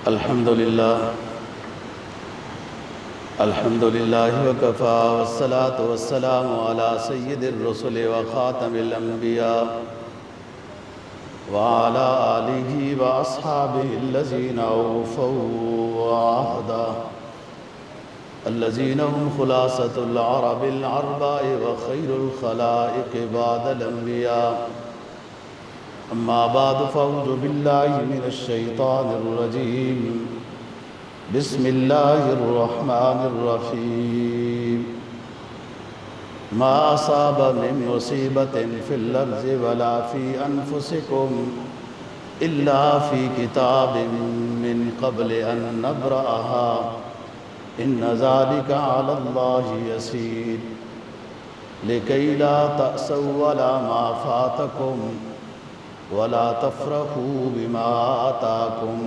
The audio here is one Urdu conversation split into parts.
الحمد لله وكفى والصلاة والسلام على سيد الرسل وخاتم الأنبياء وعلى آله وأصحابه الذين أوفوا عهدا الذين هم خلاصة العرب العرباء وخير الخلائق بعد الأنبياء. أما بعد فأعوذ بالله من الشيطان الرجيم. بسم الله الرحمن الرحيم. ما أصاب من مصيبة في الأرض ولا في أنفسكم إلا في كتاب من قبل أن نبرأها إن ذلك على الله يسير لكي لا تأسوا على ما فاتكم ولا تفرحوا بما آتاكم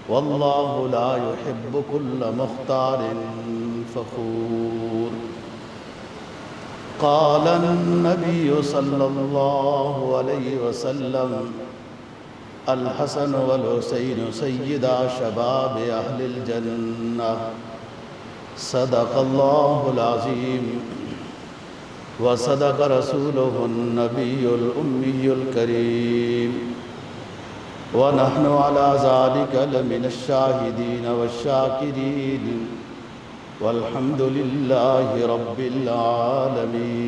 والله لا يحب كل مختال فخور. قال النبي صلى الله عليه وسلم الحسن والحسين سيدا شباب أهل الجنة. صدق الله العظيم وصدق رسوله النبي الأمي الكريم ونحن على ذلك لمن الشاهدين والشاكرين والحمد لله رب العالمين.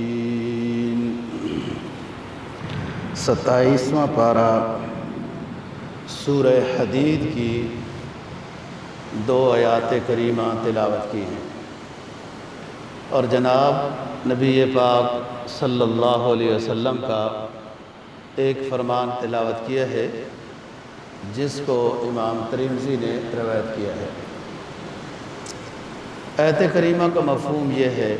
27واں پارہ سورہ حدید کی 2 آیات کریمہ تلاوت کی ہیں اور جناب نبی پاک صلی اللہ علیہ وسلم کا ایک فرمان تلاوت کیا ہے جس کو امام ترمذی نے روایت کیا ہے. آیت کریمہ کا مفہوم یہ ہے،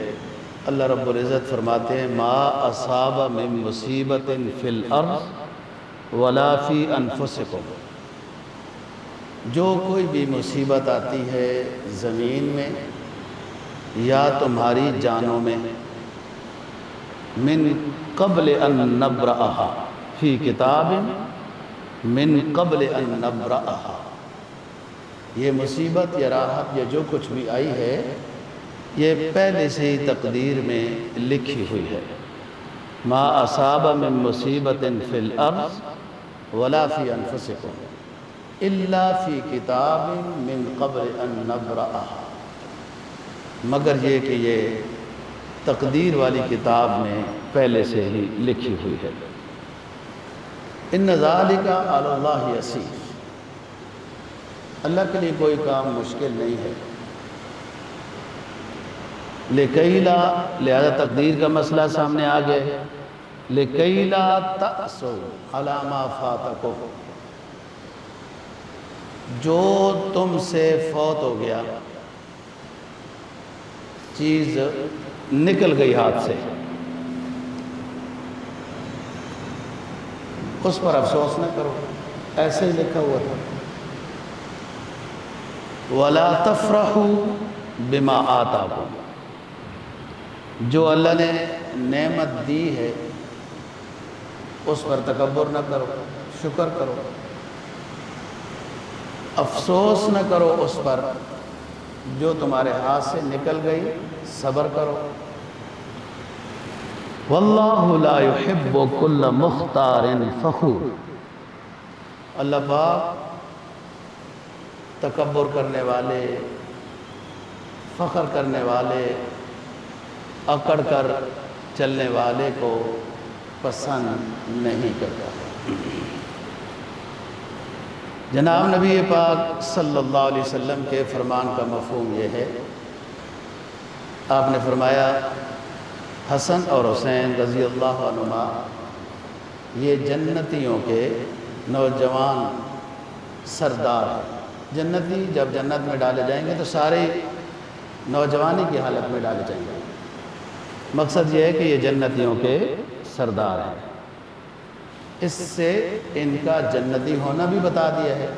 اللہ رب العزت فرماتے ہیں ما اصاب من مصیبت فی الارض ولا فی انفسکم. جو کوئی بھی مصیبت آتی ہے زمین میں یا تمہاری جانوں میں، من قبل ان نبرأها فی کتاب من قبل ان نبرأها. یہ مصیبت یا راحت یا جو کچھ بھی آئی ہے یہ پہلے سے ہی تقدیر میں لکھی ہوئی ہے. ما اصاب من مصیبت فی الارض ولا فی انفسکم الا فی کتاب من قبل ان نبرأها. مگر یہ کہ یہ تقدیر والی کتاب میں پہلے سے ہی لکھی ہوئی ہے. ان ذالک علی اللہ یسیر. اللہ کے لیے کوئی کام مشکل نہیں ہے. لکی لا، لہذا تقدیر کا مسئلہ سامنے آ گیا ہے. لکی لا تأسوا علی ما فاتکم. جو تم سے فوت ہو گیا، چیز نکل گئی ہاتھ سے، اس پر افسوس نہ کرو، ایسے ہی لکھا ہوا تھا. وَلَا تَفْرَحُوا بِمَا آتَاكُمْ. جو اللہ نے نعمت دی ہے اس پر تکبر نہ کرو، شکر کرو. افسوس نہ کرو اس پر جو تمہارے ہاتھ سے نکل گئی، صبر کرو. واللہ لا يحب كل مختار فخور. اللہ پاک تکبر کرنے والے، فخر کرنے والے، اکڑ کر چلنے والے کو پسند نہیں کرتا. جناب نبی پاک صلی اللہ علیہ وسلم کے فرمان کا مفہوم یہ ہے، آپ نے فرمایا حسن اور حسین رضی اللہ عنہما یہ جنتیوں کے نوجوان سردار ہیں. جنتی جب جنت میں ڈالے جائیں گے تو سارے نوجوانی کی حالت میں ڈالے جائیں گے. مقصد یہ ہے کہ یہ جنتیوں کے سردار ہیں. اس سے ان کا جنتی ہونا بھی بتا دیا ہے.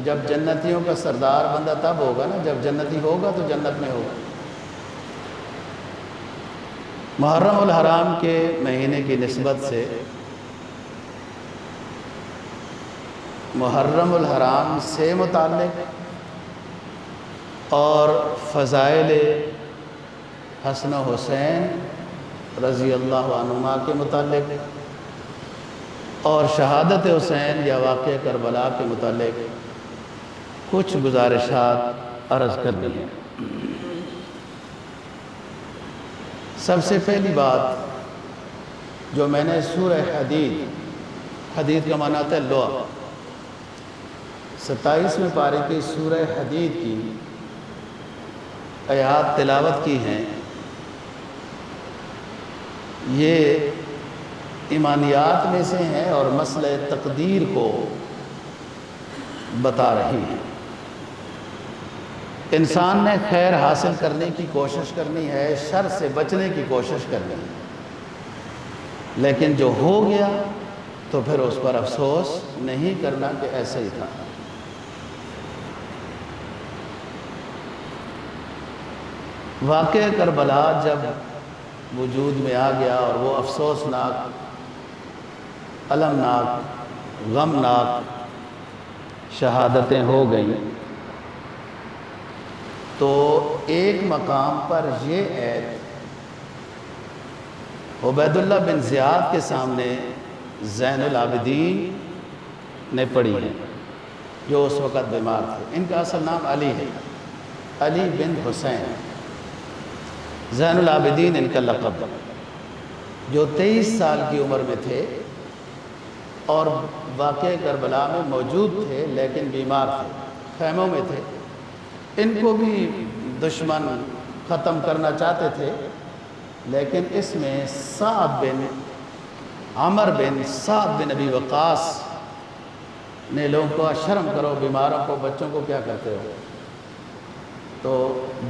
جب جنتیوں کا سردار بندہ تب ہوگا نا جب جنتی ہوگا تو جنت میں ہوگا. محرم الحرام کے مہینے کی نسبت سے محرم الحرام سے متعلق اور فضائل حسن و حسین رضی اللہ عنہما کے متعلق اور شہادت حسین یا واقعہ کربلا کے متعلق کچھ گزارشات عرض کرنی ہے۔ سب سے پہلی بات جو میں نے سورہ حدید کا معنی آتا ہے لوح، 27ویں پارے کی سورہ حدید کی آیات تلاوت کی ہیں، یہ ایمانیات میں سے ہیں اور مسئلہ تقدیر کو بتا رہی ہیں۔ انسان نے خیر حاصل کرنے کی کوشش کرنی ہے، شر سے بچنے کی کوشش کرنی ہے، لیکن جو ہو گیا تو پھر اس پر افسوس نہیں کرنا کہ ایسے ہی تھا۔ واقعہ کربلا جب وجود میں آ گیا اور وہ افسوسناک، المناک، غمناک شہادتیں ہو گئیں، تو ایک مقام پر یہ عید عبید اللہ بن زیاد کے سامنے زین العابدین نے پڑھی ہے، جو اس وقت بیمار تھے۔ ان کا اصل نام علی ہے، علی بن حسین، زین العابدین ان کا لقب، جو 23 سال کی عمر میں تھے اور واقعہ کربلا میں موجود تھے لیکن بیمار تھے، خیموں میں تھے۔ ان کو بھی دشمن ختم کرنا چاہتے تھے، لیکن اس میں عمر بن سعد بن ابی وقاص نے لوگوں کو شرم کرو، بیماروں کو، بچوں کو کیا کرتے ہو؟ تو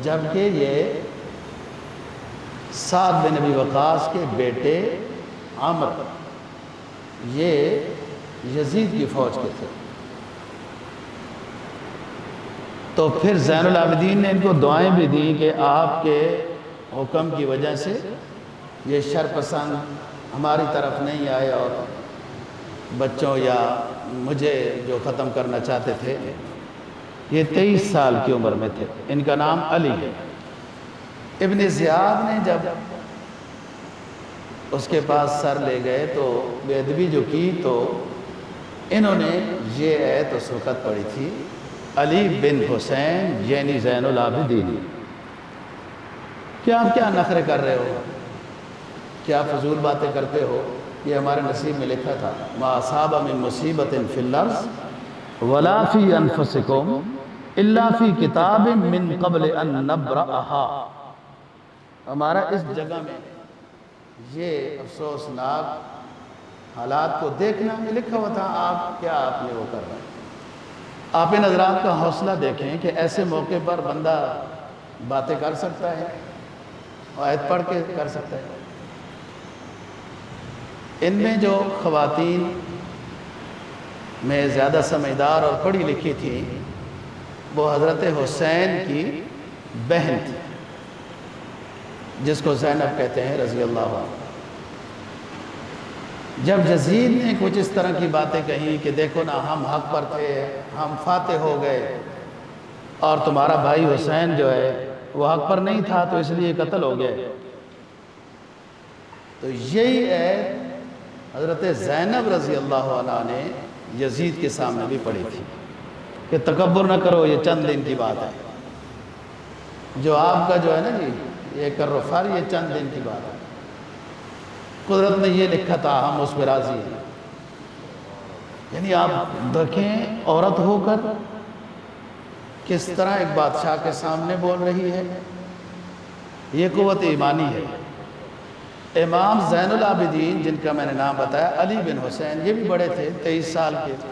جبکہ یہ سعد بن ابی وقاص کے بیٹے عمر یہ یزید کی فوج کے تھے، تو پھر زین العابدین نے ان کو دعائیں بھی دیں کہ آپ کے حکم کی وجہ سے یہ شرپسند ہماری طرف نہیں آئے اور بچوں یا مجھے جو ختم کرنا چاہتے تھے۔ یہ 23 سال کی عمر میں تھے، ان کا نام علی ہے۔ ابن زیاد نے جب اس کے پاس سر لے گئے تو بے ادبی جو کی، تو انہوں نے یہ آیت اس وقت پڑھی تھی، علی بن حسین یعنی زین العابدین، کیا آپ کیا نخرے کر رہے ہو، کیا فضول باتیں کرتے ہو؟ یہ ہمارے نصیب میں لکھا تھا، ما اصاب من مصیبت فی الارض ولا فی انفسکم الا فی کتاب من قبل ان نبرأہا۔ ہمارا اس جگہ میں یہ افسوسناک حالات کو دیکھنا میں لکھا ہوا تھا، آپ نے وہ کر رہے ہیں؟ آپ ان حضرات کا حوصلہ دیکھیں کہ ایسے موقع پر بندہ باتیں کر سکتا ہے، آیت پڑھ کے کر سکتا ہے۔ ان میں جو خواتین میں زیادہ سمجھدار اور پڑھی لکھی تھی وہ حضرت حسین کی بہن تھی، جس کو زینب کہتے ہیں رضی اللہ عنہ۔ جب یزید نے کچھ اس طرح کی باتیں کہیں کہ دیکھو نا، ہم حق پر تھے، ہم فاتح ہو گئے اور تمہارا بھائی حسین جو ہے وہ حق پر نہیں تھا تو اس لیے قتل ہو گئے، تو یہی عید حضرت زینب رضی اللہ عنہ نے یزید کے سامنے بھی پڑھی تھی کہ تکبر نہ کرو، یہ چند دن کی بات ہے، جو آپ کا جو ہے نا جی یہ کرفار، یہ چند دن کی بات ہے، قدرت نے یہ لکھا تھا، ہم اس پہ راضی ہیں۔ یعنی آپ دیکھیں عورت ہو کر کس طرح ایک بادشاہ کے سامنے بول رہی ہے، یہ قوت ایمانی ہے۔ امام زین العابدین جن کا میں نے نام بتایا، علی بن حسین، یہ بھی بڑے تھے، 23 سال کے تھے۔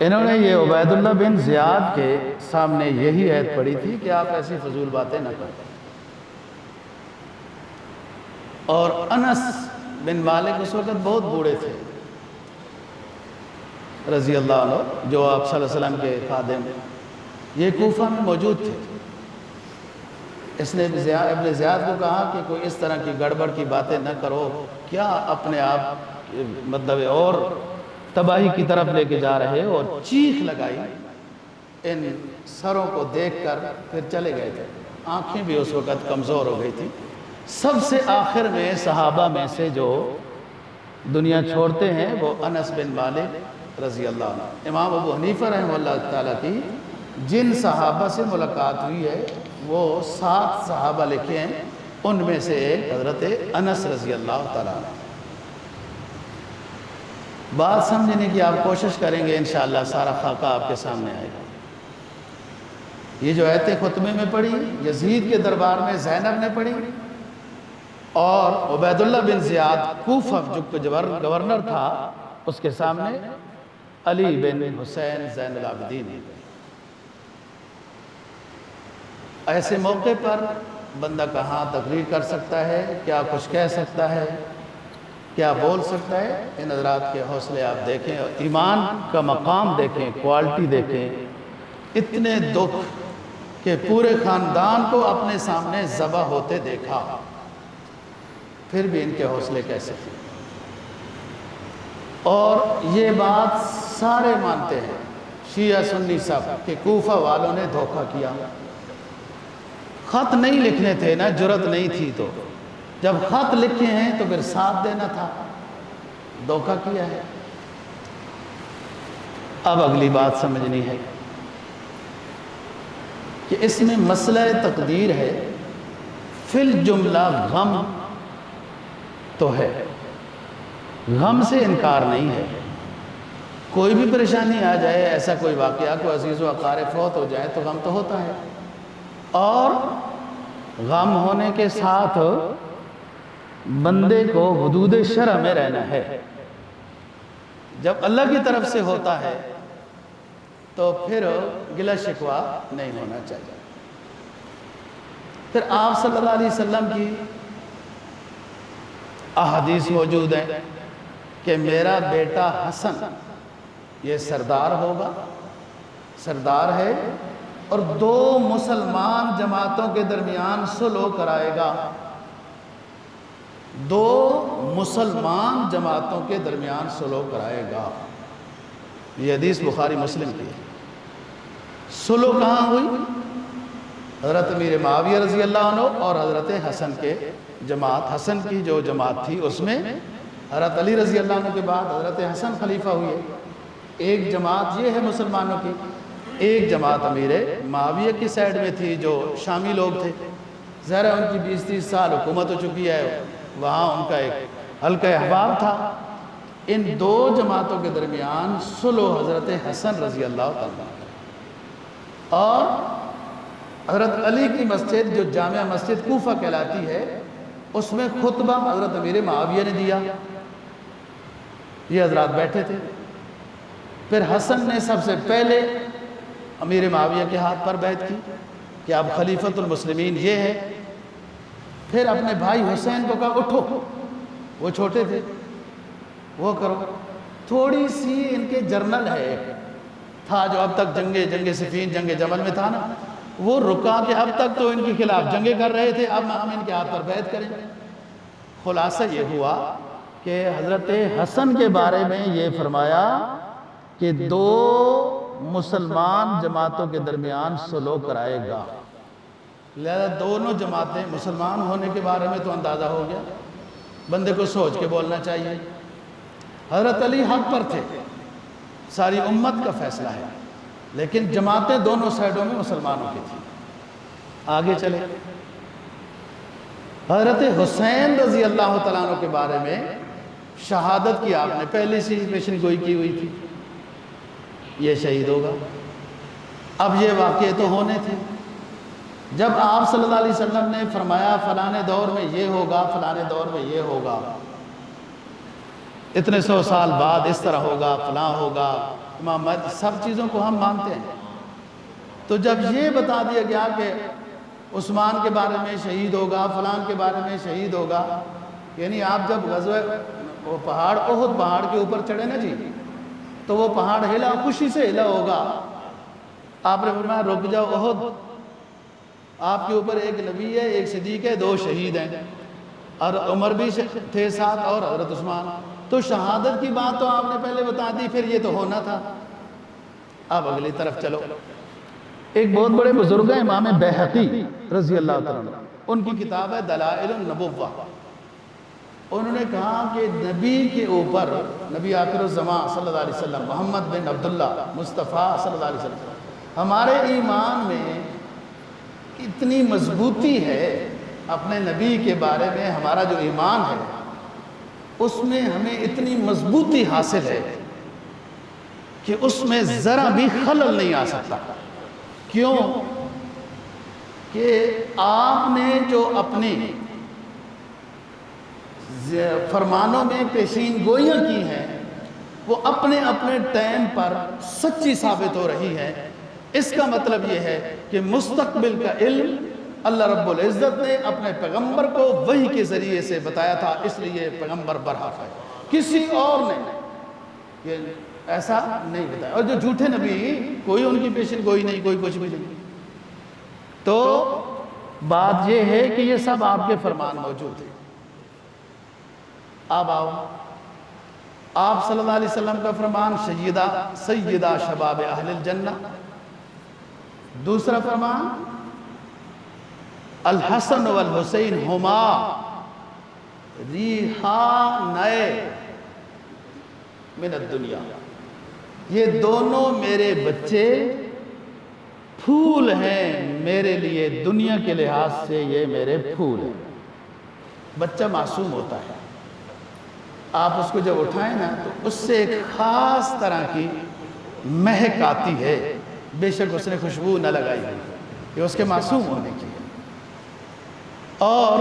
انہوں نے یہ عبید اللہ بن زیاد کے سامنے یہی عید پڑھی تھی کہ آپ ایسی فضول باتیں نہ کریں۔ اور انس بن مالک اس وقت بہت بوڑھے تھے رضی اللہ عنہ، جو آپ صلی اللہ علیہ وسلم کے خادم، یہ کوفہ میں موجود تھے۔ اس نے ابن زیاد کو کہا کہ کوئی اس طرح کی گڑبڑ کی باتیں نہ کرو، کیا اپنے آپ مطلب اور تباہی کی طرف لے کے جا رہے اور چیخ لگائی ان سروں کو دیکھ کر پھر چلے گئے تھے. آنکھیں بھی اس وقت کمزور ہو گئی تھی. سب سے آخر میں صحابہ میں سے جو دنیا چھوڑتے ہیں وہ انس بن مالک رضی اللہ عنہ. امام ابو حنیفہ رحمہ اللہ تعالیٰ کی جن صحابہ سے ملاقات ہوئی ہے وہ 7 صحابہ لکھے ہیں، ان میں سے ایک حضرت انس رضی اللہ تعالیٰ عنہ. بات سمجھنے کی آپ کوشش کریں گے انشاءاللہ سارا خاکہ آپ کے سامنے آئے گا. یہ جو آیتیں خطبے میں پڑھی یزید کے دربار میں زینب نے پڑھی، اور عبید اللہ بن زیاد کوفہ جو گورنر تھا اس کے سامنے علی بن حسین زین العابدین نے. ایسے موقع پر بندہ کہاں تقریر کر سکتا ہے، کیا کچھ کہہ سکتا ہے، کیا بول سکتا ہے. ان حضرات کے حوصلے آپ دیکھیں اور ایمان کا مقام دیکھیں، کوالٹی دیکھیں. اتنے دکھ کہ پورے خاندان کو اپنے سامنے ذبح ہوتے دیکھا، پھر بھی ان کے حوصلے کیسے تھے. اور یہ بات سارے مانتے ہیں، شیعہ سنی سب، کہ کوفہ والوں نے دھوکہ کیا. خط نہیں لکھنے تھے نا، جرت نہیں تھی، تو جب خط لکھے ہیں تو پھر ساتھ دینا تھا. دھوکہ کیا ہے. اب اگلی بات سمجھنی ہے کہ اس میں مسئلہ تقدیر ہے. فی الجملہ غم تو ہے، غم سے انکار نہیں ہے. کوئی بھی پریشانی آ جائے، ایسا کوئی واقعہ، کوئی عزیز و اقارب فوت ہو جائے تو غم تو ہوتا ہے. اور غم ہونے کے ساتھ بندے کو حدود شرع میں رہنا ہے. جب اللہ کی طرف سے ہوتا ہے تو پھر گلہ شکوہ نہیں ہونا چاہیے. پھر آپ صلی اللہ علیہ وسلم کی احادیث موجود ہیں کہ میرا بیٹا حسن یہ سردار ہوگا، سردار ہے، اور 2 مسلمان جماعتوں کے درمیان صلح کرائے گا. 2 مسلمان جماعتوں کے درمیان صلح کرائے گا. یہ حدیث بخاری مسلم کی ہے. صلح کہاں ہوئی؟ حضرت امیر معاویہ رضی اللہ عنہ اور حضرت حسن کے جماعت. حسن کی جو جماعت تھی اس میں حضرت علی رضی اللہ عنہ کے بعد حضرت حسن خلیفہ ہوئے. ایک جماعت یہ ہے مسلمانوں کی، ایک جماعت امیر معاویہ کی سائیڈ میں تھی جو شامی لوگ تھے. ظاہر ان کی 20-30 سال حکومت ہو چکی ہے، وہاں ان کا ایک حلقہ احباب تھا. ان 2 جماعتوں کے درمیان صلح حضرت حسن رضی اللہ تعالیٰ اور حضرت علی کی مسجد جو جامع مسجد کوفہ کہلاتی ہے اس میں خطبہ حضرت امیر معاویہ نے دیا. یہ حضرات بیٹھے تھے. پھر حسن نے سب سے پہلے امیر معاویہ کے ہاتھ پر بیعت کی کہ اب خلیفۃ المسلمین یہ ہے. پھر اپنے بھائی حسین کو کہا اٹھو، وہ چھوٹے تھے، وہ کرو. تھوڑی سی ان کے جرنل ہے تھا جو اب تک جنگ صفین جنگ جمل میں تھا نا، وہ رکا کہ اب تک تو ان کے خلاف جنگیں کر رہے تھے، اب ہم ان کے ہاتھ پر بیعت کریں. خلاصہ یہ ہوا کہ حضرت حسن کے بارے میں یہ فرمایا کہ 2 مسلمان جماعتوں کے درمیان صلح کرائے گا. لہذا دونوں جماعتیں مسلمان ہونے کے بارے میں تو اندازہ ہو گیا، بندے کو سوچ کے بولنا چاہیے. حضرت علی حق پر تھے، ساری امت کا فیصلہ ہے، لیکن جماعتیں دونوں سائیڈوں میں مسلمانوں کی تھیں. آگے چلے. حضرت حسین رضی اللہ تعالیٰ عنہ کے بارے میں شہادت کی آپ نے پہلے سے ہی پیشن گوئی کی ہوئی تھی، یہ شہید ہوگا. اب یہ واقعے تو ہونے تھے. جب آپ صلی اللہ علیہ وسلم نے فرمایا فلانے دور میں یہ ہوگا، فلانے دور میں یہ ہوگا، اتنے 100 سال بعد اس طرح ہوگا، فلاں ہوگا، امام مہدی، سب چیزوں کو ہم مانتے ہیں. تو جب یہ بتا دیا گیا کہ عثمان کے بارے میں شہید ہوگا، فلان کے بارے میں شہید ہوگا، یعنی آپ جب غزوہ وہ پہاڑ احد پہاڑ کے اوپر چڑھے نا جی، تو وہ پہاڑ ہلا، خوشی سے ہلا ہوگا. آپ نے فرمایا رک جاؤ احد، آپ کے اوپر ایک نبی ہے، ایک صدیق ہے، 2 شہید ہیں، اور عمر بھی تھے ساتھ اور حضرت عثمان. تو شہادت کی بات تو آپ نے پہلے بتا دی، پھر یہ تو ہونا تھا۔ اب اگلی طرف چلو، ایک بہت بڑے بزرگ ہیں امام بیہقی رضی اللہ تعالیٰ عنہ، ان کی کتاب ہے دلائل النبوہ۔ انہوں نے کہا کہ نبی کے اوپر، نبی آخر الزمان صلی اللہ علیہ وسلم محمد بن عبداللہ مصطفیٰ صلی اللہ علیہ وسلم، ہمارے ایمان میں اتنی مضبوطی ہے اپنے نبی کے بارے میں، ہمارا جو ایمان ہے اس میں ہمیں اتنی مضبوطی حاصل ہے کہ اس میں ذرا بھی خلل نہیں آ سکتا۔ کیوں کہ آپ نے جو اپنی فرمانوں میں پیشین گوئیاں کی ہیں وہ اپنے اپنے ٹائم پر سچی ثابت ہو رہی ہے۔ اس کا مطلب یہ ہے کہ مستقبل کا علم اللہ رب العزت نے اپنے پیغمبر کو وحی کے ذریعے سے بتایا تھا، اس لیے پیغمبر برحق ہے، کسی اور نے یہ ایسا نہیں بتایا۔ اور جو جھوٹے نبی، کوئی ان کی پیشین گوئی نہیں، کوئی کچھ بھی نہیں۔ تو بات یہ ہے کہ یہ سب آپ کے فرمان موجود ہیں۔ اب آؤ، آپ صلی اللہ علیہ وسلم کا فرمان سیدہ شباب اہل الجنہ۔ دوسرا فرمان الحسن والحسین ہما ریحانئے من الدنیا، یہ دونوں میرے بچے پھول ہیں میرے لیے، دنیا کے لحاظ سے یہ میرے پھول ہیں۔ بچہ معصوم ہوتا ہے، آپ اس کو جب اٹھائیں نا تو اس سے ایک خاص طرح کی مہک آتی ہے، بے شک اس نے خوشبو نہ لگائی ہوئی، یہ اس کے معصوم ہونے کی ہے۔ اور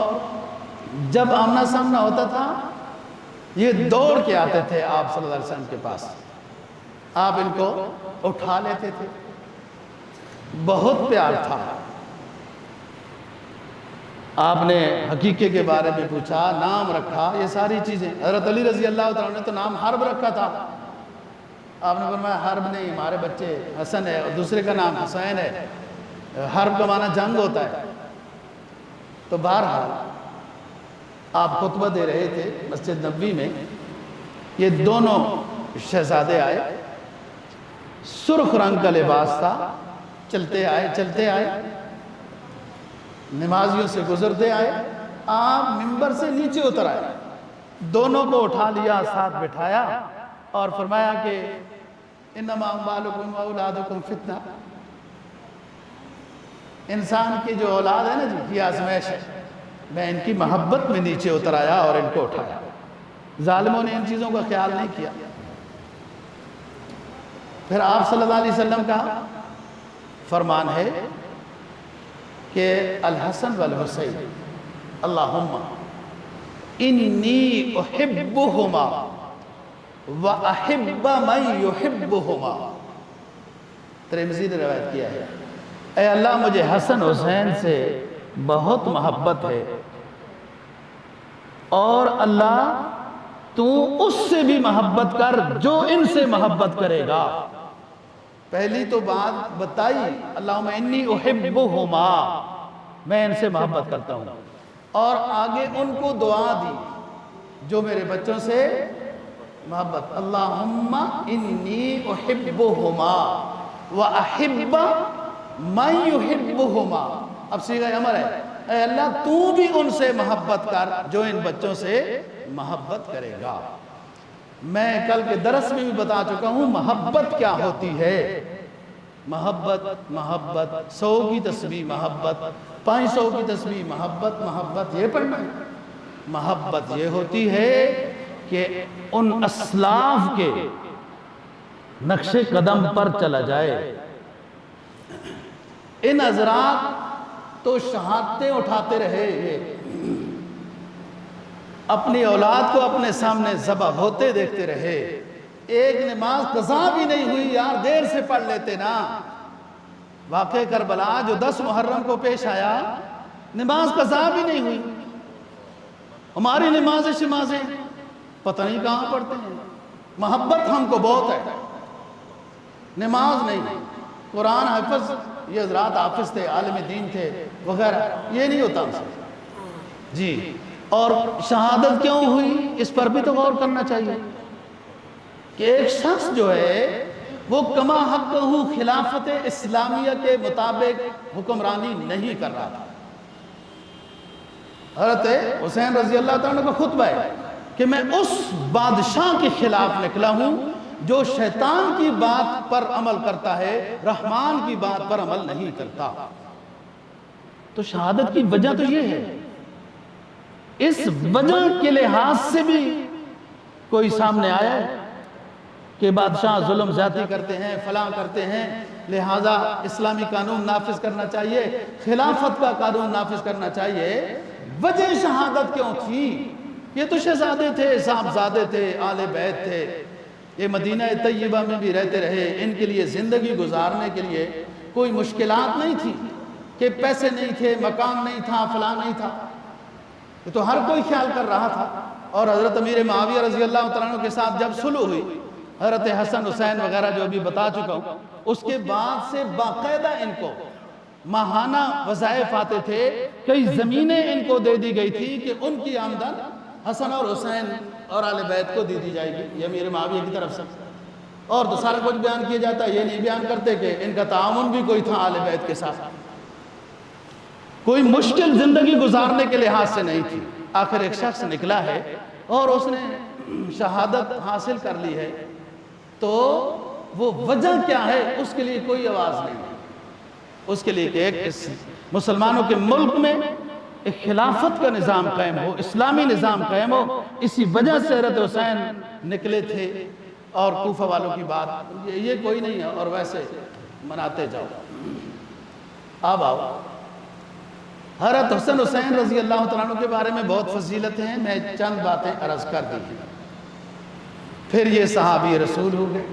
جب آمنا سامنا ہوتا تھا یہ دوڑ کے آتے تھے آپ صلی اللہ علیہ وسلم کے پاس، آپ ان کو اٹھا لیتے تھے، بہت پیار تھا۔ آپ نے حقیقے کے بارے میں پوچھا، نام رکھا، یہ ساری چیزیں۔ حضرت علی رضی اللہ تعالیٰ نے تو نام حرب رکھا تھا، آپ نے فرمایا حرب نہیں، ہمارے بچے حسن ہے اور دوسرے کا نام حسین ہے، حرب کا معنی جنگ ہوتا ہے۔ تو بہرحال آپ خطبہ دے رہے تھے مسجد نبوی میں، یہ دونوں شہزادے آئے، سرخ رنگ کا لباس تھا، چلتے آئے نمازیوں سے گزرتے آئے، آپ منبر سے نیچے اتر آئے، دونوں کو اٹھا لیا، ساتھ بٹھایا اور فرمایا کہ انما اموالکم واولادکم فتنہ، انسان کی جو اولاد ہے نا جی، یہ آزمائش ہے، میں ان کی محبت میں نیچے اتر آیا اور ان کو اٹھایا۔ ظالموں نے ان چیزوں کا خیال نہیں کیا۔ پھر آپ صلی اللہ علیہ وسلم کا فرمان ہے کہ الحسن والحسین اللہم انی احبہما واحب من یحبہما، ترمذی نے روایت کیا ہے، اے اللہ مجھے حسن حسین سے بہت محبت ہے، اور اللہ تو اس سے بھی محبت کر جو ان سے محبت کرے گا۔ پہلی تو بات بتائی اللہم انی احبہما، میں ان سے محبت کرتا ہوں، اور آگے ان کو دعا دی جو میرے بچوں سے محبت، اللہم انی احبہما واحب من یحبہما، اب صیغہ امر ہے، اے اللہ تو بھی ان سے محبت کر جو ان بچوں سے محبت کرے گا۔ میں کل کے درس میں بھی بتا چکا ہوں محبت کیا ہوتی ہے۔ محبت 100 کی تسبیح محبت، 500 کی تسبیح محبت یہ پڑھنا ہے۔ محبت یہ ہوتی ہے کہ ان اسلاف کے نقش قدم پر چلا جائے۔ ان حضرات تو شہادتیں اٹھاتے رہے، یہ اپنی اولاد کو اپنے سامنے ذبح ہوتے دیکھتے رہے، ایک نماز قضا بھی نہیں ہوئی، یار دیر سے پڑھ لیتے نا۔ واقعہ کربلا جو 10 محرم کو پیش آیا، نماز قضا بھی نہیں ہوئی، ہماری نمازیں پتہ نہیں کہاں پڑھتے ہیں۔ محبت ہم کو بہت ہے، نماز نہیں، قرآن حفظ، یہ حضرات حافظ تھے، عالم دین تھے وغیرہ، یہ نہیں ہوتا ہم سے۔ جی اور شہادت کیوں ہوئی اس پر بھی تو غور کرنا چاہیے کہ ایک شخص جو ہے وہ کما حقہ خلافت اسلامیہ کے مطابق حکمرانی نہیں کر رہا تھا۔ حضرت حسین رضی اللہ تعالیٰ کا خطبہ ہے کہ میں اس بادشاہ کے خلاف نکلا ہوں جو شیطان کی بات پر عمل کرتا ہے، رحمان کی بات پر عمل نہیں کرتا۔ تو شہادت کی وجہ تو یہ ہے، اس وجہ کے لحاظ سے بھی کوئی سامنے آیا ہے کہ بادشاہ ظلم زیادتی کرتے ہیں، فلاں کرتے ہیں، لہٰذا اسلامی قانون نافذ کرنا چاہیے، خلافت کا قانون نافذ کرنا چاہیے۔ وجہ شہادت کیوں تھی؟ یہ تو شہزادے تھے، صاحبزادے تھے، آل بیت تھے، یہ مدینہ طیبہ میں بھی رہتے رہے، ان کے لیے زندگی گزارنے کے لیے کوئی مشکلات نہیں تھی کہ پیسے نہیں تھے، مکان نہیں تھا، فلاں نہیں تھا، یہ تو ہر کوئی خیال کر رہا تھا۔ اور حضرت امیر معاویہ رضی اللہ تعالیٰ عنہ کے ساتھ جب صلح ہوئی، حضرت حسن حسین وغیرہ جو ابھی بتا چکا ہوں، اس کے بعد سے باقاعدہ ان کو ماہانہ وظائف آتے تھے، کئی زمینیں ان کو دے دی گئی تھی کہ ان کی آمدن حسن اور حسین اور آل بیت کو دی جائے گی، یہ امیر معاویہ کی طرف سے۔ اور تو سارا کچھ بیان کیا جاتا ہے، یہ نہیں بیان کرتے کہ ان کا تعاون بھی کوئی تھا آل بیت کے ساتھ، کوئی مشکل زندگی گزارنے کے لحاظ سے نہیں تھی۔ آخر ایک شخص نکلا ہے اور اس نے شہادت حاصل کر لی ہے، تو وہ وجہ کیا ہے اس کے لیے کوئی آواز نہیں ہے، اس کے لیے کہ ایک مسلمانوں کے ملک میں ایک خلافت کا نظام قائم ہو، اسلامی نظام قائم ہو، اسی وجہ سے حضرت حسین نکلے تھے۔ اور کوفہ والوں کی بات یہ کوئی نہیں ہے، اور ویسے مناتے جاؤ۔ اب آؤ، حضرت حسن حسین رضی اللہ تعالیٰ عنہ کے بارے میں بہت فضیلت ہیں، میں چند باتیں عرض کر دی ہیں۔ پھر یہ صحابی رسول ہو گئے،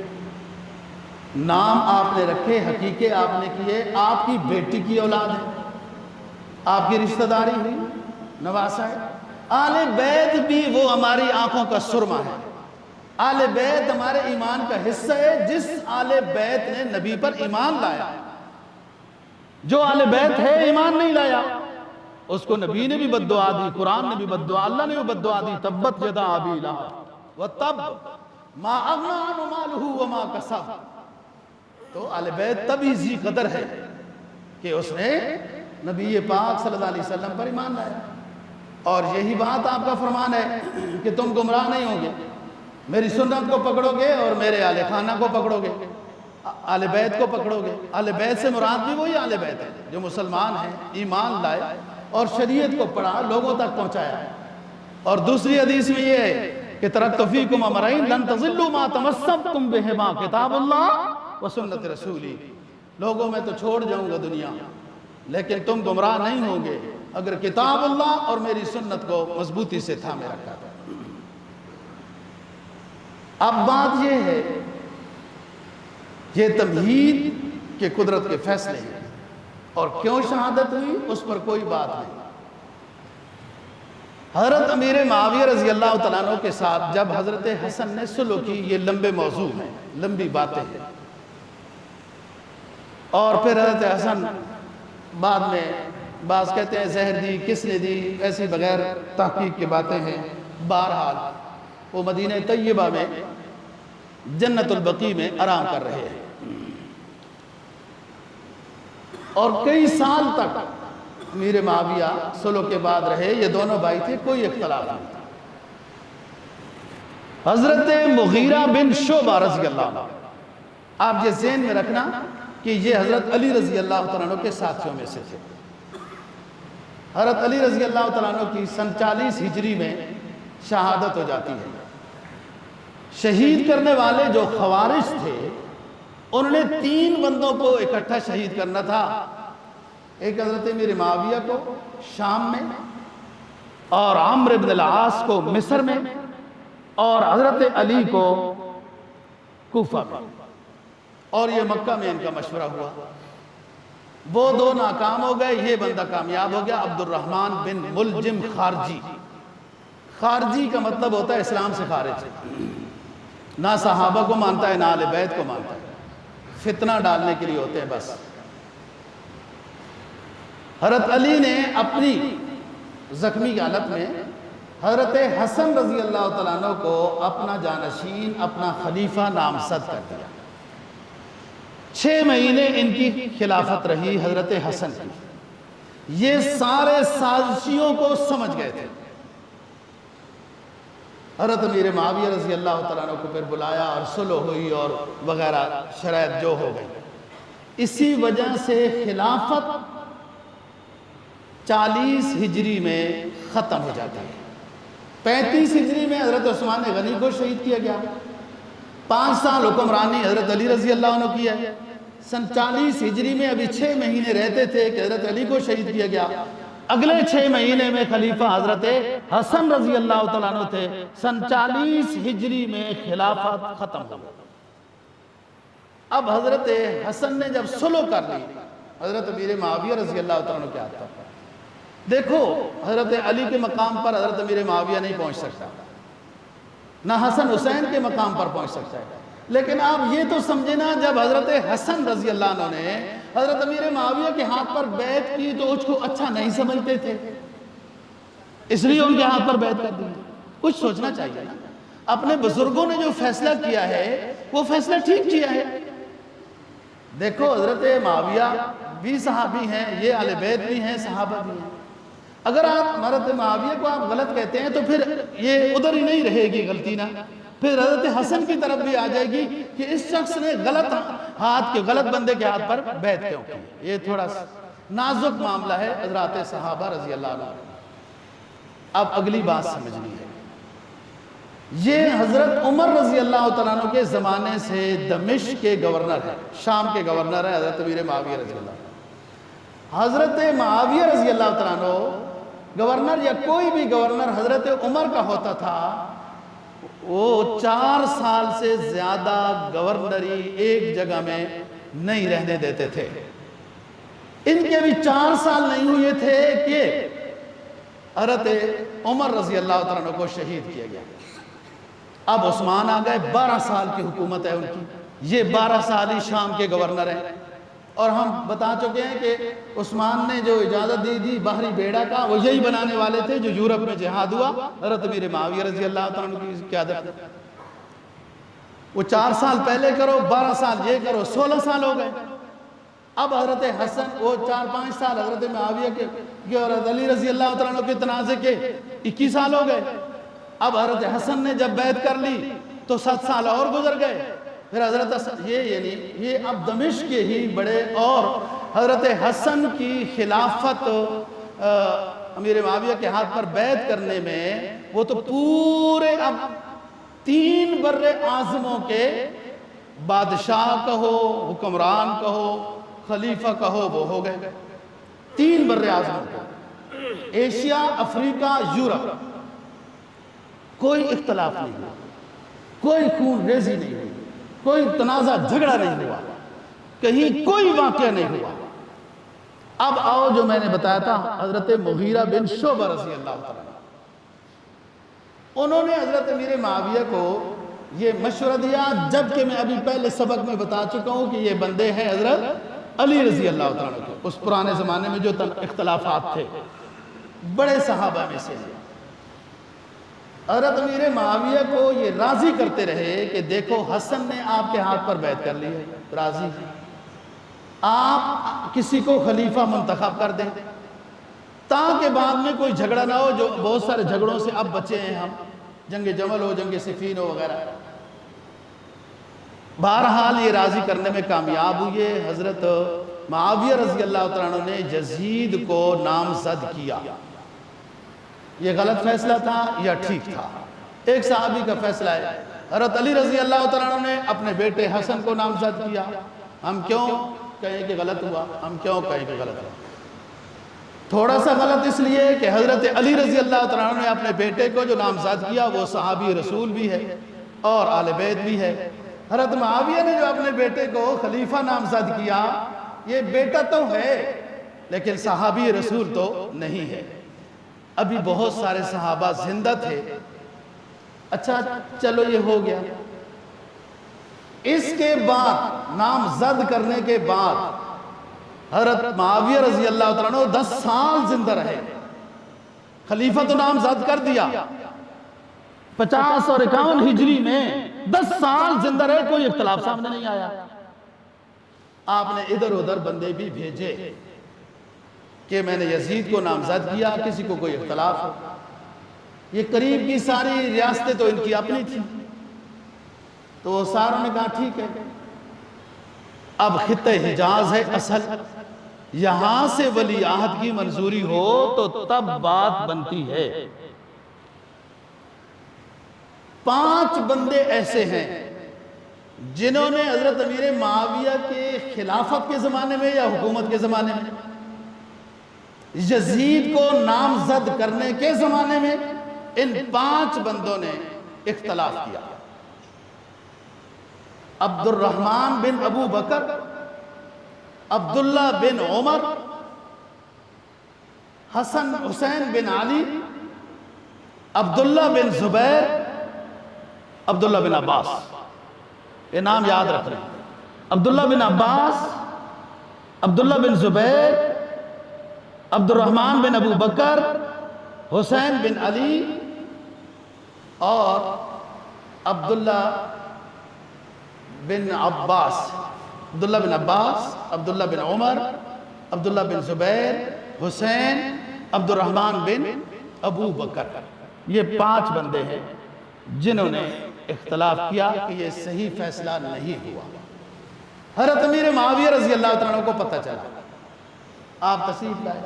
نام آپ نے رکھے، حقیقے آپ نے کیے، آپ کی بیٹی کی اولاد ہے، آپ کی رشتہ داری ہوئی، نواسا ہے۔ آل بیت بھی وہ ہماری آنکھوں کا سرما ہے، آل بیت ہمارے ایمان کا حصہ ہے۔ جس آل بیت نے نبی پر ایمان لایا، جو آل بیت ہے ایمان نہیں لایا، اس کو نبی نے بھی بد دعا دی، قرآن نے بھی بد دعا، اللہ نے بھی بد دعا دی، تبت یدا ابی لہب وتب ما اغنی عنہ مالہ وما کسب۔ تو آل بیت تبھی ذی قدر ہے کہ اس نے نبی پاک صلی اللہ علیہ وسلم پر ایمان لایا، اور یہی بات آپ کا فرمان ہے کہ تم گمراہ نہیں ہوگے، میری سنت کو پکڑو گے اور میرے آل خانہ کو پکڑو گے، آل بیت کو پکڑو گے۔ آل بیت سے مراد بھی وہی آل بیت ہے جو مسلمان ہیں، ایمان لائے اور شریعت کو پڑھا، لوگوں تک پہنچایا۔ اور دوسری حدیث میں یہ ہے کہ ترکت فیکم امرین لن تضلوا ما تمسکتم بہما کتاب اللہ و سنت رسولی، لوگوں میں تو چھوڑ جاؤں گا دنیا، لیکن تم گمراہ نہیں ہوں گے اگر کتاب اللہ اور میری سنت کو مضبوطی سے تھامے رکھا تھا۔ اب بات یہ ہے، یہ تمہید کے قدرت کے فیصلے ہیں، اور کیوں شہادت ہوئی اس پر کوئی بات نہیں۔ حضرت امیر معاویہ رضی اللہ تعالیٰ عنہ کے ساتھ جب حضرت حسن نے صلح کی، یہ لمبے موضوع ہیں، لمبی باتیں ہیں، اور پھر حضرت حسن بعد میں بعض کہتے ہیں زہر دی، کس نے دی، ایسی بغیر تحقیق کی باتیں ہیں۔ بہرحال وہ مدینہ طیبہ میں جنت البقیع میں آرام کر رہے ہیں، اور کئی سال تک امیر معاویہ صلح کے بعد رہے، یہ دونوں بھائی تھے، کوئی اختلاف نہیں تھا۔ حضرت مغیرہ بن شعبہ رضی اللہ عنہ، آپ یہ ذہن میں رکھنا کہ یہ حضرت علی رضی اللہ تعالیٰ عنہ کے ساتھیوں میں سے تھے۔ حضرت علی رضی اللہ تعالیٰ عنہ کی سن 40 ہجری میں شہادت ہو جاتی ہے۔ شہید کرنے والے جو خوارج تھے، انہوں نے 3 بندوں کو اکٹھا شہید کرنا تھا، ایک حضرت امیر معاویہ کو شام میں، اور عمرو بن العاص کو مصر میں، اور حضرت علی کو کوفہ میں، اور یہ مکہ میں ان کا مشورہ ہوا۔ وہ 2 ناکام ہو گئے، یہ بندہ کامیاب ہو گیا، عبد الرحمن بن ملجم خارجی۔ خارجی کا مطلب ہوتا ہے اسلام سے خارج، نہ صحابہ کو مانتا ہے نہ اہل بیت کو مانتا ہے، فتنہ ڈالنے کے لیے ہوتے ہیں بس۔ حضرت علی نے اپنی زخمی حالت میں حضرت حسن رضی اللہ تعالیٰ عنہ کو اپنا جانشین، اپنا خلیفہ نامزد کر دیا۔ 6 مہینے ان کی خلافت رہی حضرت حسن کی۔ یہ سارے سازشیوں کو سمجھ گئے تھے۔ حضرت امیر معاویہ رضی اللہ تعالیٰ عنہ کو پھر بلایا اور صلح ہوئی اور وغیرہ شرائط جو ہو گئی۔ اسی وجہ سے خلافت 40 ہجری میں ختم ہو جاتی ہے۔ 35 ہجری میں حضرت عثمان غنی کو شہید کیا گیا۔ 5 سال حکمرانی حضرت علی رضی اللہ عنہ کی ہے۔ سن 40 ہجری میں ابھی 6 مہینے رہتے تھے کہ حضرت علی کو شہید کیا گیا۔ اگلے 6 مہینے میں خلیفہ حضرت حسن رضی اللہ تعالیٰ عنہ تھے۔ سن 40 ہجری میں خلافت ختم ہو گئی۔ اب حضرت حسن نے جب صلح کر لی حضرت امیر معاویہ رضی اللہ تعالیٰ عنہ کے ہاتھ پر، دیکھو حضرت علی کے مقام پر حضرت امیر معاویہ نہیں پہنچ سکتا، نہ حسن حسین کے مقام پر پہنچ سکتا ہے، لیکن آپ یہ تو سمجھے نا جب حضرت حسن رضی اللہ عنہ نے حضرت امیر معاویہ کے ہاتھ پر بیعت کی تو اس کو اچھا نہیں سمجھتے تھے، اس لیے ان کے ہاتھ پر بیعت کر دی۔ کچھ سوچنا چاہیے نا، اپنے بزرگوں نے جو فیصلہ کیا ہے وہ فیصلہ ٹھیک کیا ہے۔ دیکھو حضرت معاویہ بھی صحابی ہیں، یہ اہل بیت بھی ہیں، صحابہ بھی ہیں۔ اگر آپ حضرت معاویہ کو آپ غلط کہتے ہیں تو پھر یہ ادھر ہی نہیں رہے گی غلطی نہ، پھر حضرت حسن کی طرف بھی آ جائے گی کہ اس شخص نے غلط بندے کے ہاتھ پر بیعت کیوں کی۔ یہ تھوڑا نازک معاملہ ہے حضرات صحابہ رضی اللہ عنہ۔ اب اگلی بات سمجھنی ہے، یہ حضرت عمر رضی اللہ تعالیٰ عنہ کے زمانے سے دمشق کے گورنر ہے، شام کے گورنر ہے حضرت امیر معاویہ رضی اللہ عنہ۔ حضرت معاویہ رضی اللہ تعالیٰ عنہ گورنر یا کوئی بھی گورنر حضرت عمر کا ہوتا تھا، وہ 4 سال سے زیادہ گورنری ایک جگہ میں نہیں رہنے دیتے تھے۔ ان کے بھی 4 سال نہیں ہوئے تھے کہ حضرت عمر رضی اللہ تعالیٰ عنہ کو شہید کیا گیا۔ اب عثمان آ گئے، 12 سال کی حکومت ہے ان کی، یہ 12 سال ہی شام کے گورنر ہیں، اور ہم بتا چکے ہیں کہ عثمان نے جو اجازت دی تھی بحری بیڑا کا، وہ یہی بنانے والے تھے جو یورپ میں جہاد ہوا حضرت امیر معاویہ رضی اللہ تعالیٰ عنہ کی قیادت۔ وہ 4 سال پہلے کرو، 12 سال یہ کرو، 16 سال ہو گئے۔ اب حضرت حسن وہ 4-5 سال حضرت معاویہ کے اور حضرت علی رضی اللہ تعالیٰ عنہ کے تنازع کے 21 سال ہو گئے۔ اب حضرت حسن نے جب بیعت کر لی تو 7 سال اور گزر گئے۔ پھر حضرت حسن یہ اب دمشق کے ہی بڑے، اور حضرت حسن کی خلافت امیر معاویہ کے ہاتھ پر بیعت کرنے میں وہ تو پورے اب 3 بر اعظموں کے بادشاہ کہو، حکمران کہو، خلیفہ کہو، وہ ہو گئے 3 بر اعظموں کے، ایشیا، افریقہ، یورپ۔ کوئی اختلاف نہیں ہوا، کوئی خون ریزی نہیں ہوئی، کوئی تنازع جھگڑا نہیں ہوا، کہیں کوئی واقعہ نہیں ہوا۔ اب آؤ جو میں نے بتایا تھا حضرت مغیرہ بن شعبہ رضی اللہ تعالیٰ عنہ، انہوں نے حضرت امیر معاویہ کو یہ مشورہ دیا، جبکہ میں ابھی پہلے سبق میں بتا چکا ہوں کہ یہ بندے ہیں حضرت علی رضی اللہ تعالیٰ عنہ کے، اس پرانے زمانے میں جو اختلافات تھے، بڑے صحابہ میں سے۔ حضرت امیر معاویہ کو یہ راضی کرتے رہے کہ دیکھو حسن نے آپ کے ہاتھ پر بیعت کر لی ہے، راضی، آپ کسی کو خلیفہ منتخب کر دیں تاکہ بعد میں کوئی جھگڑا نہ ہو، جو بہت سارے جھگڑوں سے اب بچے ہیں ہم، جنگ جمل ہو، جنگ صفین ہو وغیرہ۔ بہرحال یہ راضی کرنے میں کامیاب ہوئے۔ حضرت معاویہ رضی اللہ تعالیٰ عنہ نے یزید کو نامزد کیا۔ یہ غلط فیصلہ تھا یا ٹھیک تھا؟ ایک صحابی کا فیصلہ ہے، حضرت علی رضی اللہ تعالیٰ عنہ نے اپنے بیٹے حسن کو نامزد کیا۔ ہم کیوں کہیں کہ غلط ہوا؟ ہم کیوں کہیں کہ غلط ہوا؟ تھوڑا سا غلط اس لیے کہ حضرت علی رضی اللہ تعالیٰ عنہ نے اپنے بیٹے کو جو نامزد کیا وہ صحابی رسول بھی ہے اور اہل بیت بھی ہے۔ حضرت معاویہ نے جو اپنے بیٹے کو خلیفہ نامزد کیا، یہ بیٹا تو ہے لیکن صحابی رسول تو نہیں ہے۔ ابھی بہت سارے صحابہ زندہ تھے۔ اچھا چلو یہ ہو گیا، اس کے بعد نامزد کرنے کے بعد حضرت معاویہ رضی اللہ تعالیٰ عنہ 10 سال زندہ رہے۔ خلیفہ تو نامزد کر دیا، 50 اور 51 ہجری میں 10 سال زندہ رہے، کوئی اختلاف سامنے نہیں آیا۔ آپ نے ادھر ادھر بندے بھی بھیجے کہ میں نے یزید کو نامزد کیا، کسی کو کوئی اختلاف ہو۔ یہ قریب کی ساری ریاستیں تو ان کی اپنی تھی، تو وہ ساروں نے کہا ٹھیک ہے۔ اب خطہ حجاز ہے اصل، یہاں سے ولی عہد کی منظوری ہو تو تب بات بنتی ہے۔ 5 بندے ایسے ہیں جنہوں نے حضرت امیر معاویہ کے خلافت کے زمانے میں یا حکومت کے زمانے میں، یزید کو نامزد کرنے کے زمانے میں، ان 5 بندوں نے اختلاف کیا۔ عبد الرحمن بن ابو بکر، عبداللہ بن عمر، حسن حسین بن علی، عبداللہ بن زبیر، عبداللہ بن عباس۔ یہ نام یاد رکھ رہے ہیں، عبداللہ بن عباس، عبداللہ بن زبیر، عبد الرحمن بن ابو بکر، حسین بن علی اور عبداللہ بن عباس، عبداللہ بن عباس، عبداللہ بن عمر، عبداللہ بن زبیر، حسین، عبد الرحمن بن ابو بکر۔ یہ 5 بندے ہیں جنہوں نے اختلاف کیا کہ یہ صحیح فیصلہ نہیں ہوا۔ حضرت امیر معاویہ رضی اللہ تعالیٰ عنہ کو پتہ چلا، آپ تشریف لائے،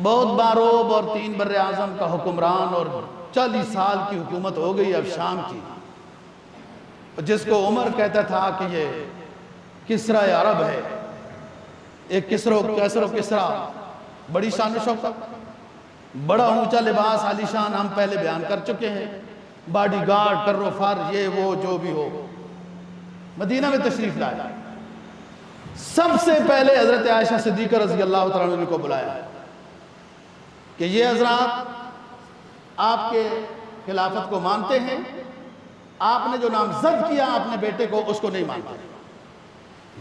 بہت باروب اور 3 بر اعظم کا حکمران، اور 40 سال کی حکومت ہو گئی اب شام کی، جس کو عمر کہتا تھا کہ یہ کسرا عرب ہے، ایک کسر و کسرا، بڑی شان و شوکت، بڑا اونچا لباس، عالی شان، ہم پہلے بیان کر چکے ہیں، باڈی گارڈ، کر و فر، یہ وہ جو بھی ہو، مدینہ میں تشریف لائے۔ سب سے پہلے حضرت عائشہ صدیقہ رضی اللہ تعالیٰ عنہ کو بلایا کہ یہ حضرات آپ کے خلافت کو مانتے ہیں، آپ نے جو نامزد کیا اپنے بیٹے کو اس کو نہیں مانتے،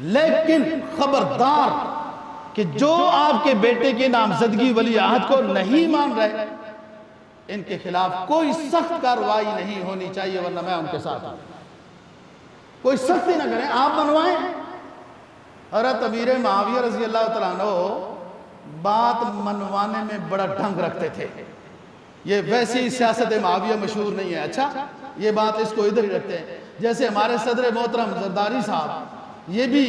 لیکن خبردار کہ جو آپ کے بیٹے کی نامزدگی ولی عہد کو نہیں مان رہے، ان کے خلاف کوئی سخت کارروائی نہیں ہونی چاہیے، ورنہ میں ان کے ساتھ ہوں۔ کوئی سختی نہ کریں، آپ منوائیں۔ حضرت امیر معاویہ رضی اللہ تعالیٰ عنہ بات منوانے میں بڑا ڈھنگ رکھتے تھے۔ یہ ویسی سیاست معاویہ مشہور نہیں ہے، اچھا یہ بات اس کو ادھر ہی رکھتے ہیں۔ جیسے ہمارے صدر محترم زرداری صاحب، یہ بھی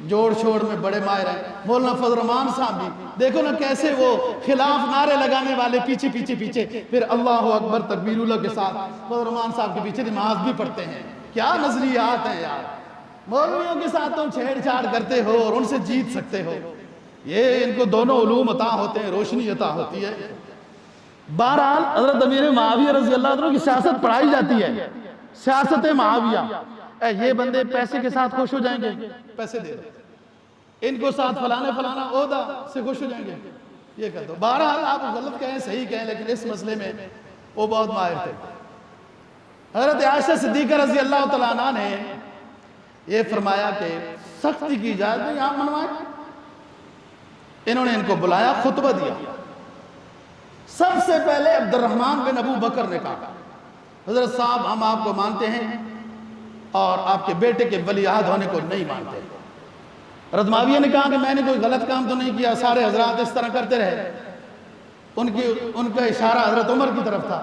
جوڑ چھوڑ میں بڑے ماہر ہیں، مولانا فضل الرحمان صاحب بھی، دیکھو نا کیسے وہ خلاف نعرے لگانے والے پیچھے پیچھے پیچھے، پھر اللہ اکبر تکبیر اللہ کے ساتھ فضل الرحمان صاحب کے پیچھے نماز بھی پڑھتے ہیں۔ کیا نظریات ہیں یار، مولویوں کے ساتھ تم چھیڑ چھاڑ کرتے ہو اور ان سے جیت سکتے ہو، یہ ان کو دونوں علوم عطا ہوتے ہیں، روشنی عطا ہوتی ہے۔ بہرحال حضرت امیر معاویہ رضی اللہ عنہ کی سیاست پڑھائی جاتی ہے، سیاست معاویہ۔ یہ بندے پیسے کے ساتھ خوش ہو جائیں گے، پیسے دے دو، ان کو ساتھ فلانا عہدہ سے خوش ہو جائیں گے، یہ کہہ دو۔ بہرحال آپ غلط کہیں صحیح کہیں، لیکن اس مسئلے میں وہ بہت ماہر تھے۔ حضرت عائشہ صدیقہ رضی اللہ تعالیٰ عنہ نے یہ فرمایا کہ سختی کی اجازت نہیں، آپ منوائیں۔ انہوں نے ان کو بلایا، خطبہ دیا۔ سب سے پہلے عبد الرحمن بن ابو بکر نے کہا، حضرت صاحب ہم آپ کو مانتے ہیں اور آپ کے بیٹے کے ولی عہد ہونے کو نہیں مانتے۔ حضرت معاویہ نے کہا کہ میں نے کوئی غلط کام تو نہیں کیا، سارے حضرات اس طرح کرتے رہے۔ ان کا اشارہ حضرت عمر کی طرف تھا،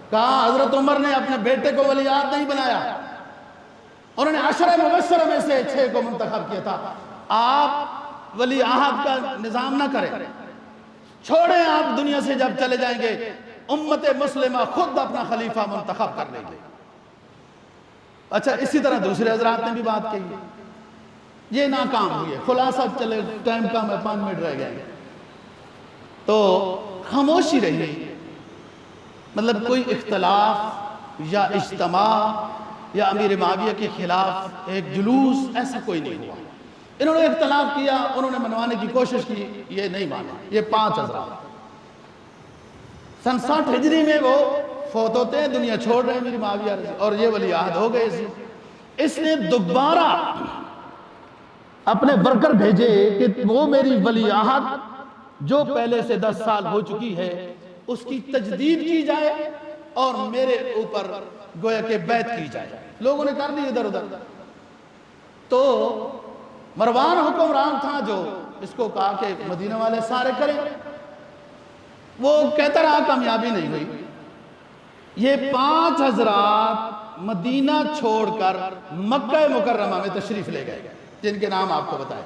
کہا حضرت عمر نے اپنے بیٹے کو ولی عہد نہیں بنایا، انہوں نے 10 مبشرہ میں سے 6 کو منتخب کیا تھا۔ آپ ولی عہد کا نظام نہ کریں، چھوڑیں، آپ دنیا سے جب چلے جائیں گے امت مسلمہ خود اپنا خلیفہ منتخب کر لیں گے۔ اچھا اسی طرح دوسرے حضرات نے بھی بات کہی، یہ ناکام ہوئی ہے۔ خلاصہ چلے، ٹائم کم ہے، 5 منٹ رہ گئے، تو خاموشی رہی، مطلب کوئی اختلاف یا اجتماع یا امیر معاویہ کے خلاف ایک جلوس ایسا کوئی نہیں ہوا۔ انہوں نے اختلاف کیا، انہوں نے منوانے کی کوشش کی، یہ نہیں مانا۔ یہ 5 حضرات سن 60 ہجری میں وہ فوت ہوتے ہیں، دنیا چھوڑ رہے ہیں امیر معاویہ، اور یہ ولی عہد ہو گئے۔ اس نے دوبارہ اپنے ورکر بھیجے کہ وہ میری ولی عہد جو پہلے سے 10 سال ہو چکی ہے اس کی تجدید کی جائے اور میرے اوپر گویا کہ بیعت کی جائے۔ لوگوں نے کر دی ادھر ادھر، تو مروان حکمران تھا جو اس کو کہا کہ مدینہ والے سارے کریں، وہ کہتا رہا، کامیابی نہیں ہوئی۔ یہ 5 حضرات مدینہ چھوڑ کر مکہ مکرمہ میں تشریف لے گئے، جن کے نام آپ کو بتائے۔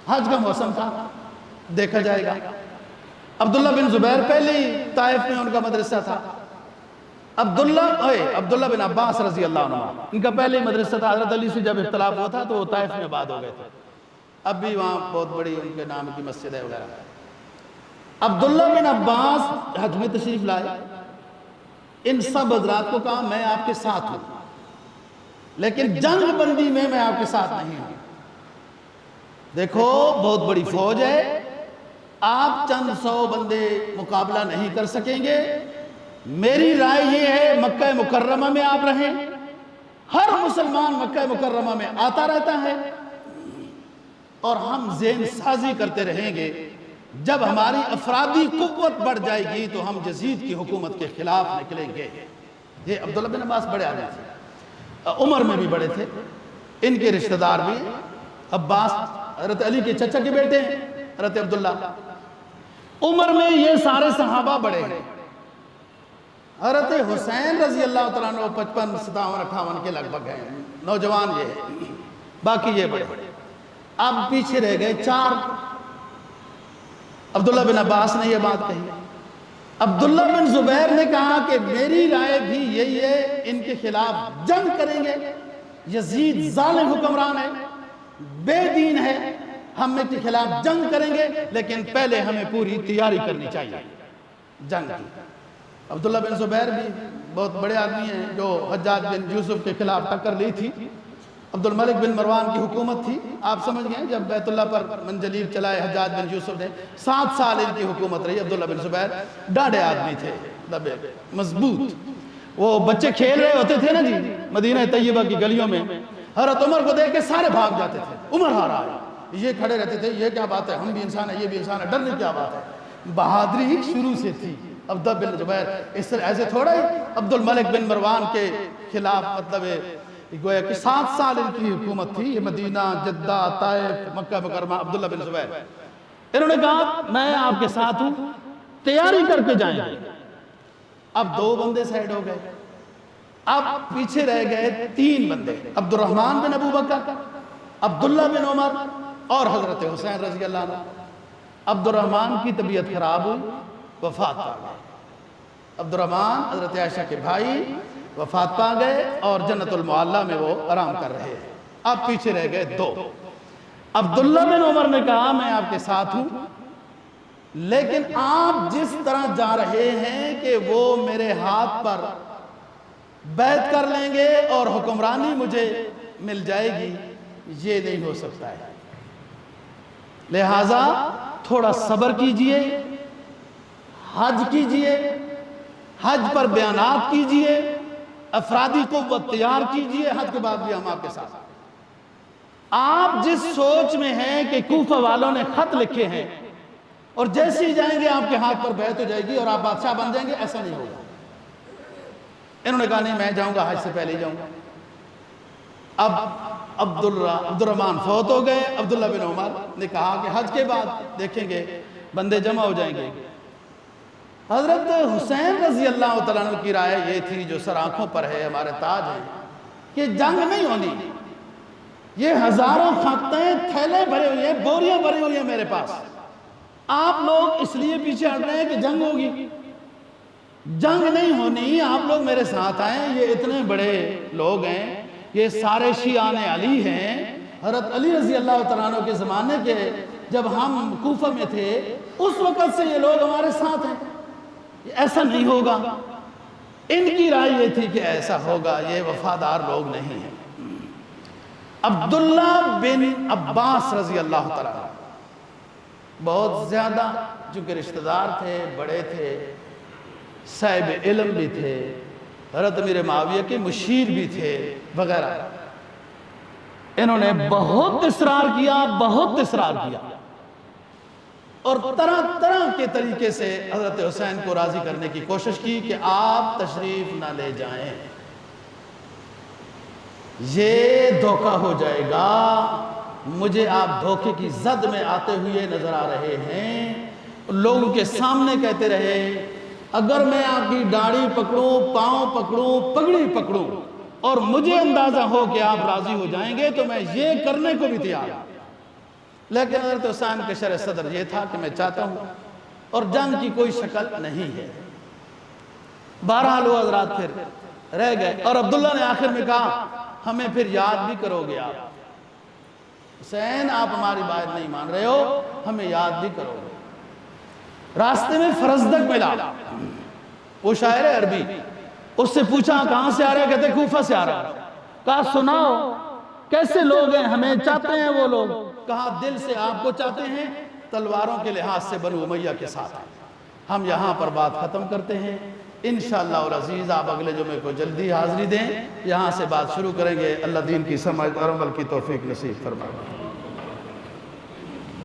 حج کا موسم تھا، دیکھا جائے گا۔ عبداللہ بن زبیر پہلے ہی طائف میں ان کا مدرسہ تھا۔ عبداللہ بن عباس رضی اللہ عنہ، ان کا پہلے ہی مدرسہ تھا۔ حضرت علی سے جب اختلاف ہوا تھا تو وہ طائف میں آباد ہو گئے تھے، اب بھی وہاں بہت بڑی ان کے نام کی مسجد ہے وغیرہ۔ عبداللہ بن عباس حج میں تشریف لائے، ان سب حضرات کو کہا میں آپ کے ساتھ ہوں، لیکن جنگ بندی میں آپ کے ساتھ نہیں ہوں۔ دیکھو بہت بڑی فوج ہے، آپ چند 100 بندے مقابلہ نہیں کر سکیں گے، میری رائے یہ ہے مکہ مکرمہ میں آپ رہیں۔ ہر مسلمان مکہ مکرمہ میں آتا رہتا ہے اور ہم ذہن سازی کرتے رہیں گے، جب ہماری افرادی قوت بڑھ جائے گی تو ہم یزید کی حکومت کے خلاف نکلیں گے۔ یہ عبداللہ بن عباس بڑے آدمی تھے، عمر میں بھی بڑے تھے، ان کے رشتہ دار بھی عباس حضرت علی کے چچا کے بیٹے ہیں حضرت عبداللہ۔ عمر میں یہ سارے صحابہ بڑے ہیں، حضرت حسین رضی اللہ تعالیٰ عنہ 55 57 58 کے لگ بھگ ہیں، نوجوان یہ ہے، باقی یہ بڑے۔ اب پیچھے رہ گئے 4۔ عبداللہ بن عباس نے یہ بات کہی، عبداللہ بن زبیر نے کہا کہ میری رائے بھی یہی ہے، ان کے خلاف جنگ کریں گے، یزید ظالم حکمران ہے، بے دین ہے، ہم ان کے خلاف جنگ کریں گے، لیکن پہلے ہمیں پوری تیاری کرنی چاہیے جنگ کی۔ عبداللہ بن زبیر بھی بہت بڑے آدمی ہیں، جو حجاج بن یوسف کے خلاف ٹکر لی تھی۔ عبد الملک بن مروان کی حکومت تھی، آپ سمجھ گئے، جب بیت اللہ پر منجلیب چلائے حجاج بن یوسف نے، 7 سال ان کی حکومت رہی۔ عبداللہ بن زبیر ڈاڑے آدمی تھے، دبے مضبوط، وہ بچے کھیل رہے ہوتے تھے نا جی مدینہ طیبہ کی گلیوں میں، حضرت عمر کو دیکھ کے سارے بھاگ جاتے تھے، عمر ہارا ہے، یہ کھڑے رہتے تھے، یہ کیا بات ہے، ہم بھی انسان ہیں، یہ بھی انسان ہے، ڈرنے کیا بات ہے۔ بہادری ہی شروع سے تھی عبداللہ بن زبیر، اس طرح ایسے تھوڑا ہی عبد الملک بن مروان کے خلاف، مطلب گویا کہ 7 سال ان کی حکومت تھی، یہ مدینہ، جدہ، طائف، مکہ مکرمہ۔ عبداللہ بن زبیر انہوں نے کہا میں آپ کے ساتھ ہوں، تیاری کر کے جائیں گے۔ اب 2 بندے سائیڈ ہو گئے، اب پیچھے رہ گئے 3 بندے، عبد الرحمن بن ابو بکر، عبداللہ بن عمر اور حضرت حسین رضی اللہ عنہ۔ عبد الرحمن کی طبیعت خراب ہوئی، وفات پا گئے۔ عبد الرحمن حضرت عائشہ کے بھائی وفات پا گئے اور جنت المعلیٰ میں وہ آرام کر رہے ہیں۔ اب پیچھے رہ گئے 2۔ عبداللہ بن عمر نے کہا میں آپ کے ساتھ ہوں، لیکن آپ جس طرح جا رہے ہیں کہ وہ میرے ہاتھ پر بیعت کر لیں گے اور حکمرانی مجھے مل جائے گی، یہ نہیں ہو سکتا ہے، لہٰذا تھوڑا صبر کیجئے، حج کیجئے، حج پر بیانات کیجئے، افرادی قوت تیار کیجئے، حج کے بعد بھی ہم آپ کے ساتھ۔ آپ جس سوچ میں ہیں کہ کوفہ والوں نے خط لکھے ہیں اور جیسے ہی جائیں گے آپ کے ہاتھ پر بیعت ہو جائے گی اور آپ بادشاہ بن جائیں گے، ایسا نہیں ہوگا۔ انہوں نے کہا نہیں میں جاؤں گا، حج سے پہلے ہی جاؤں گا۔ اب عبد الرحمن فوت ہو گئے، عبداللہ بن عمر نے کہا کہ حج کے بعد دیکھیں گے، بندے جمع ہو جائیں گے۔ حضرت حسین رضی اللہ تعالیٰ عنہ کی رائے یہ تھی، جو سر آنکھوں پر ہے، ہمارے تاج ہیں، کہ جنگ نہیں ہونی، یہ ہزاروں خطیں تھیلے بھرے ہوئے ہیں، بوریاں بھری ہوئی ہیں میرے پاس، آپ لوگ اس لیے پیچھے ہٹ رہے ہیں کہ جنگ ہوگی، جنگ نہیں ہونی، آپ لوگ میرے ساتھ آئیں، یہ اتنے بڑے لوگ ہیں، یہ سارے شیعان علی ہیں، حضرت علی رضی اللہ تعالیٰ عنہ کے زمانے کے، جب ہم کوفہ میں تھے اس وقت سے یہ لوگ ہمارے ساتھ ہیں، ایسا نہیں ہوگا۔ ان کی رائے یہ تھی کہ ایسا ہوگا، یہ وفادار لوگ نہیں ہیں۔ عبداللہ بن عباس رضی اللہ تعالیٰ عنہ بہت زیادہ، چونکہ رشتہ دار تھے، بڑے تھے، صاحب علم بھی تھے، حضرت امیر معاویہ کے مشیر بھی تھے وغیرہ، انہوں نے بہت اصرار کیا، بہت اصرار کیا، اور طرح طرح کے طریقے سے حضرت حسین کو راضی کرنے کی کوشش کی کہ آپ تشریف نہ لے جائیں، یہ دھوکہ ہو جائے گا، مجھے آپ دھوکے کی زد میں آتے ہوئے نظر آ رہے ہیں۔ لوگوں کے سامنے کہتے رہے اگر میں آپ کی داڑھی پکڑوں، پاؤں پکڑوں، پگڑی پکڑوں اور مجھے اندازہ ہو کہ آپ راضی ہو جائیں گے تو میں یہ کرنے کو بھی تیار ہوں۔ لیکن حضرت حسین کے شرح صدر یہ تھا کہ میں چاہتا ہوں، اور جنگ کی کوئی شکل نہیں ہے۔ بہرحال وہ حضرات پھر رہ گئے، اور عبداللہ نے آخر میں کہا ہمیں پھر یاد بھی کرو گے آپ، حسین آپ ہماری بات نہیں مان رہے ہو، ہمیں یاد بھی کرو گے۔ راستے میں فرزدق ملا، وہ شاعر عربی، اس سے پوچھا کہاں سے آ رہے؟ کہتے کوفہ سے آ رہا۔ کہا سناؤ کیسے لوگ ہیں، ہمیں چاہتے ہیں وہ لوگ؟ کہا دل سے آپ کو چاہتے ہیں، تلواروں کے لحاظ سے بنو امیہ کے ساتھ ہیں۔ ہم یہاں پر بات ختم کرتے ہیں، انشاءاللہ العزیز آپ اگلے جمعے کو جلدی حاضری دیں، یہاں سے بات شروع کریں گے۔ اللہ دین کی سمجھ اور عمل کی توفیق نصیب فرمائے۔